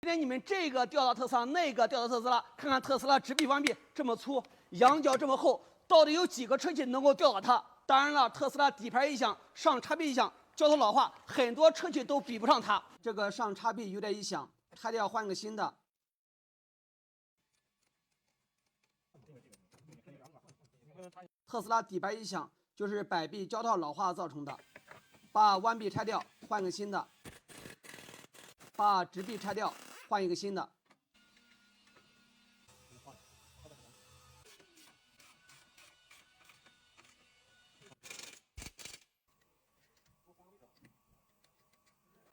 今天你们这个掉到特斯拉，那个掉到特斯拉，看看特斯拉直臂弯臂这么粗，仰角这么厚，到底有几个车企能够掉到它？当然了，特斯拉底盘一响，上叉臂一响，交通老化，很多车企都比不上它。这个上叉臂有点一响，拆掉换个新的。特斯拉底盘一响，就是摆臂胶套老化造成的。把弯臂拆掉，换个新的。把直臂拆掉，换一个新的。